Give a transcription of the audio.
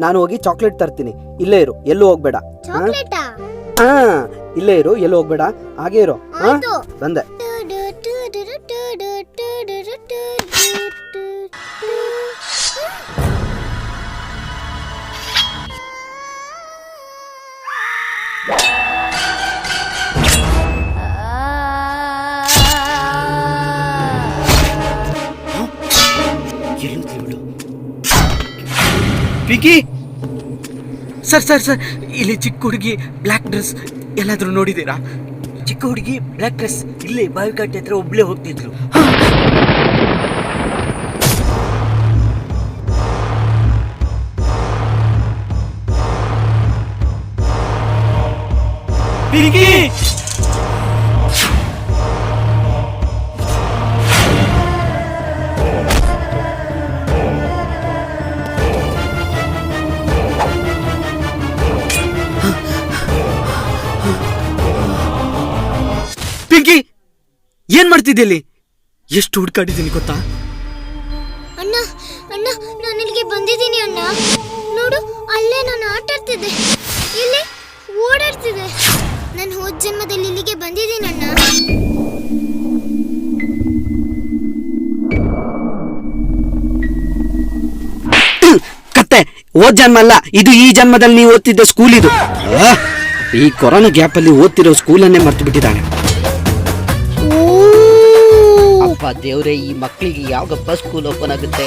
ನಾನು ಹೋಗಿ ಚಾಕ್ಲೇಟ್ ತರ್ತೀನಿ. ಇಲ್ಲೇ ಇರು, ಎಲ್ಲೂ ಹೋಗ್ಬೇಡ. ಚಾಕ್ಲೇಟಾ? ಹಾ, ಇಲ್ಲೇ ಇರು, ಎಲ್ಲೂ ಹೋಗ್ಬೇಡ. ಹಾಗೆ ಇರು. ಬಂದೆ. ಪಿಂಕಿ, ಸರ್ ಸರ್ ಸರ್, ಇಲ್ಲಿ ಚಿಕ್ಕ ಹುಡುಗಿ ಬ್ಲ್ಯಾಕ್ ಡ್ರೆಸ್ ಎಲ್ಲಾದ್ರೂ ನೋಡಿದ್ದೀರಾ? ಚಿಕ್ಕ ಹುಡುಗಿ ಬ್ಲ್ಯಾಕ್ ಡ್ರೆಸ್ ಇಲ್ಲೇ ಬಾವಿಕಟ್ಟೆ ಹತ್ರ ಒಬ್ಳೇ ಹೋಗ್ತಿದ್ಲು. ಪಿಂಕಿ, ಪಿಂಕಿ, ಏನ್ ಮಾಡ್ತಿದ್ದೆ? ಎಷ್ಟು ಹುಡ್ಕಾಡಿದ್ದೀನಿ ಗೊತ್ತಾ? ಅಣ್ಣ ಅಣ್ಣ, ನಾನು ಇಲ್ಲಿಗೆ ಬಂದಿದ್ದೀನಿ ಅಣ್ಣ. ನೋಡು, ಅಲ್ಲೇ ನಾನು ಆಟ ಆಡ್ತಿದ್ದೆ, ಇಲ್ಲಿ ಓಡಾಡ್ತಿದ್ದೆ. ನಾನು ಹೋದ ಜನ್ಮದಲ್ಲಿ ಇಲ್ಲಿಗೆ ಬಂದಿದ್ದೀನಿ ಅಣ್ಣ. ಕತ್ತೆ, ಓದ್ ಜನ್ಮ ಅಲ್ಲ ಇದು, ಈ ಜನ್ಮದಲ್ಲಿ ನೀವು ಓದ್ತಿದ್ದ ಸ್ಕೂಲ್ ಇದು. ಈ ಕೊರೋನಾ ಗ್ಯಾಪ್ ಅಲ್ಲಿ ಓದ್ತಿರೋ ಸ್ಕೂಲನ್ನೇ ಮರ್ತು ಬಿಟ್ಟಿದ್ದಾನೆ. ಅಪ್ಪ ದೇವ್ರೆ, ಈ ಮಕ್ಕಳಿಗೆ ಯಾವಾಗಪ್ಪ ಸ್ಕೂಲ್ ಓಪನ್ ಆಗುತ್ತೆ?